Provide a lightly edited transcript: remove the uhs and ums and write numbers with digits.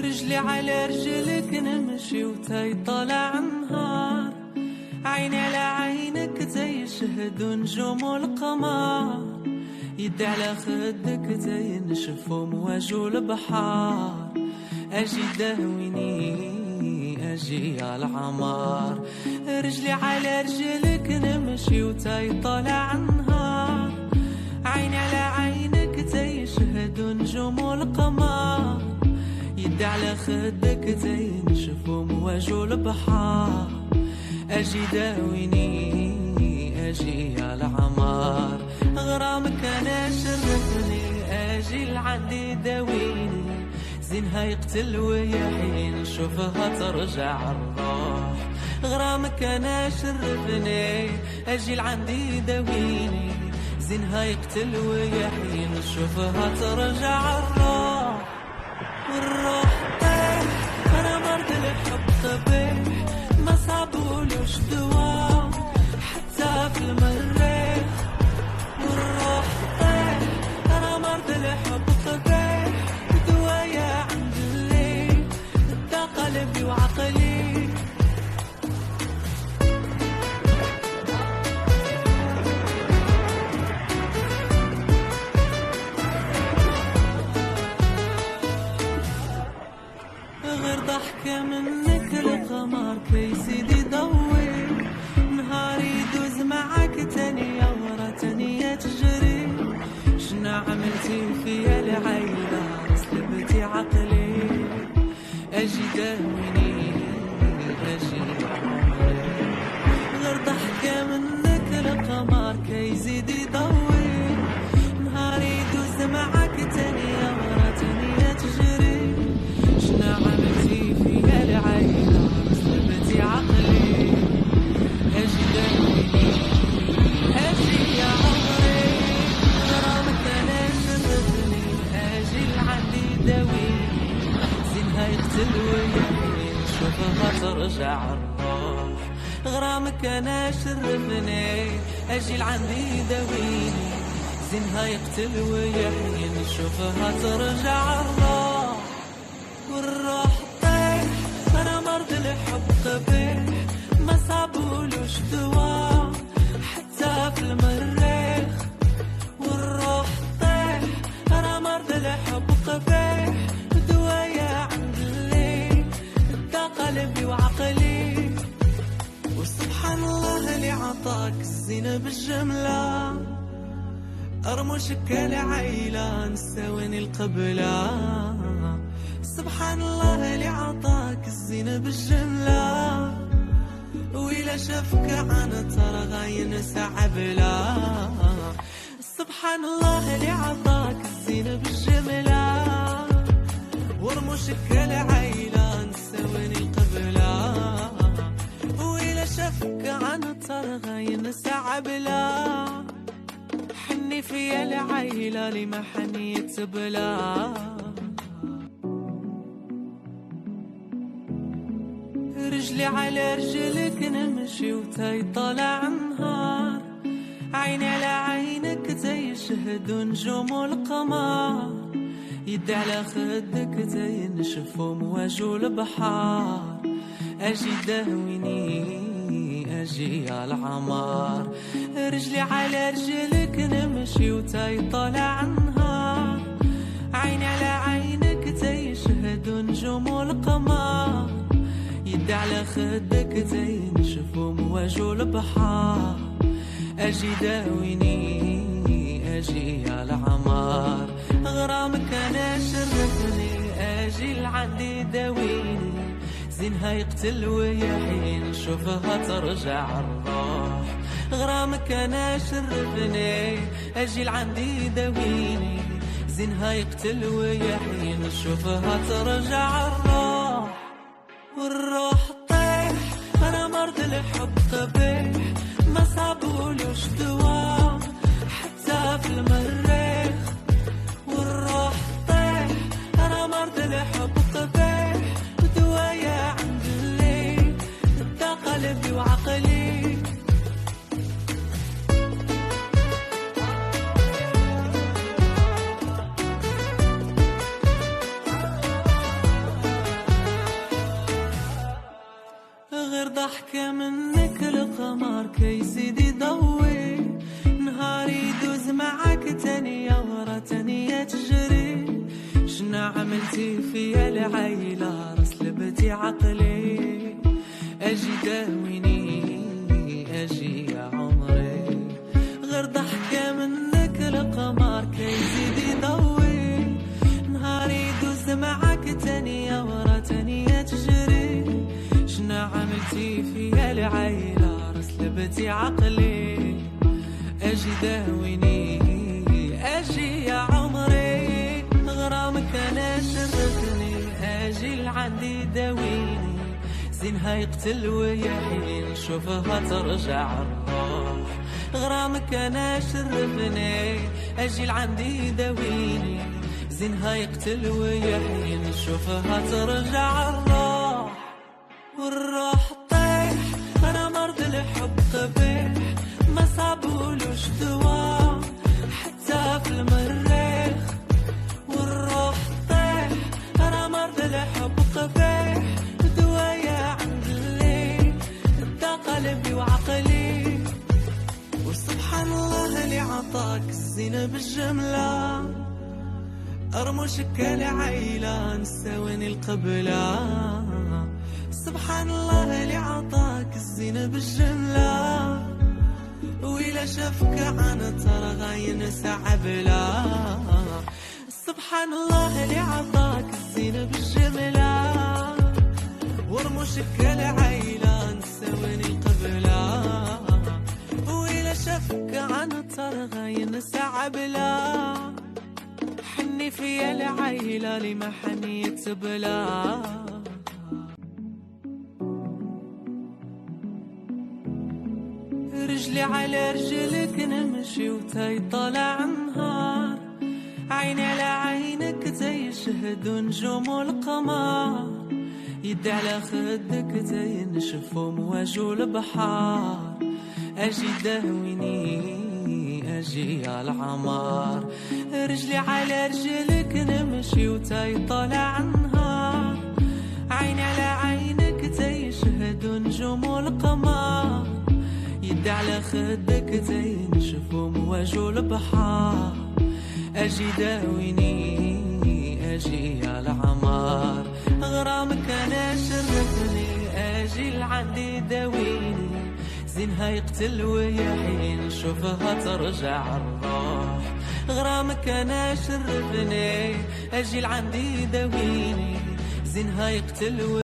رجلي على رجلك نمشي وتاي طالع نهار، عيني على عينك زي شهد نجوم والقمر، يدي على خدك زي نشف ومواج البحار، اجي داويني اجي على العمار. رجلي على رجلك نمشي وتاي طالع نهار، عيني على عينك زي شهد نجوم والقمر، يدي على خدك زي نشف ومواج البحار، اجي داويني اجي على عمار. غرامك انا شرفني اجي لعندي داويني، زينها يقتل ويحين شوفها ترجع الروح. غرامك انا شرفني اجي لعندي داويني، زينها يقتل ويحين شوفها ترجع الروح. والروح طيح انا مرض الحب قبيح، ما صابولوش دواء حتى في المريخ. والروح طيح انا مرض الحب قبيح، دوايا عند الليل دا قلبي وعقلي. غير ضحكة منك القمر كيزيد يضوي، نهاري يدوز معاك تانية ورا تانية تجري. شنا عملتي فيا العيلة سلبتي عقلي، اجي داويني اجي عمري. غير ضحكة منك القمر كيزيد يضوي، نهاري يدوز معاك تانية ورا تانية تجري. شنا عملتي فيا العيلة سلبتي عقلي، اجي داويني اجي يا عمري. غرامك انا شرفني اجي لعندي داويني، زينها يقتل ويحين شوفها ترجع الروح. غرامك انا شرفني اجي لعندي داويني، زينها يقتل ويحين شوفها ترجع الروح. والروح طيح انا مرض الحب قبيح، ما صابولوش دواء حتى في المريخ. والروح طيح انا مرض الحب قبيح، دوايا عند الليل دا قلبي وعقلي. وسبحان الله اللي عطاك الزينة بالجملة، أرمشك العيلة نساويني القبلة. سبحان الله اللي عطاك الزينة بالجملة، وإلا شافك عنا ترى غاين سعبلة. سبحان الله اللي عطاك الزينة بالجملة، ورمشك العيلة نساويني القبلة، وإلا شافك عنا ترى غاين سعبلة. حني فيا العيلة لما حنيت بلا. رجلي على رجلك نمشي وتاي طالع نهار، عيني على عينك زي شهد ونجوم والقمر، يدي على خدك زي نشف ومواج البحار، اجي داويني اجي على العمار. رجلي على رجلك نمشي وتاي طالع نهار، عيني على عينك زي شهد ونجوم والقمر، يدي على خدك زي نشف ومواج البحار، اجي داويني اجي على عمار. غرامك انا شرفني اجي لعندي داويني، زينها يقتل ويحين شوفها ترجع الروح. غرامك انا شرفني اجي لعندي داويني، زينها يقتل ويحين شوفها ترجع الروح. والروح طيح انا مرض الحب قبيح، ما صابولوش دواء حتى في المريخ. والروح طيح انا مرض الحب قبيح، دوايا عند الليل دا قلبي وعقلي. ضحكة منك القمر كيزيد يضوي، نهار يدوز معاك تانية ورا تانية تجري. شنا عملتي فيا العيلة رسلبتي عقلي، أجي داويني أجي يا عمري. غير ضحكة منك القمر كيزيد يضوي، نهار يدوز معاك تانية ورا تانية تجري. شنا عملتي فيا العيلة رسلبتي عقلي، أجي داويني أجي يا عمري. غرامك أنا شرفني أجي لعندي داويني، زينها يقتل ويحين شوفها ترجع الروح. غرامك أنا شرفني أجي لعندي داويني، زينها يقتل ويحين شوفها ترجع الروح. والروح طيح أنا مرض الحب قبيح، ما صابولوش دوا حتى في المريخ. والروح طيح أنا مرض الحب قبيح، دوايا عند اللي دا قلبي وعقلي. وسبحان الله اللي عطاك الزينة بالجملة، أرمشك العيلة نساويني القبلة. سبحان الله اللي عطاك الزينة بالجملة، وإلا شافك عنا ترى غاين سعبلا. سبحان الله اللي عطاك الزينة بالجملة، ورمشك العيلة نساويني القبلة. وإلا شافك عنا ترى غاين سعبلا. حني فيا العيلة لما حنيت بلا. رجلي على رجلك نمشي وتاي طالع نهار، عيني على عينك تاي شهد نجوم والقمر، يدي على خدك تاي نشف مواج البحار. أجي داويني أجي يا العمار. رجلي على رجلك نمشي وتاي طالع نهار، عيني على عينك تاي شهد نجوم والقمر، يدي على خدك تاي نشف مواج البحار. أجي داويني أجي يا العمار. غرامك أنا شرفني أجي لعندي داويني، زينها يقتل ويحين شوفها ترجع الروح. غرامك أنا شرفني أجي لعندي داويني، زينها يقتل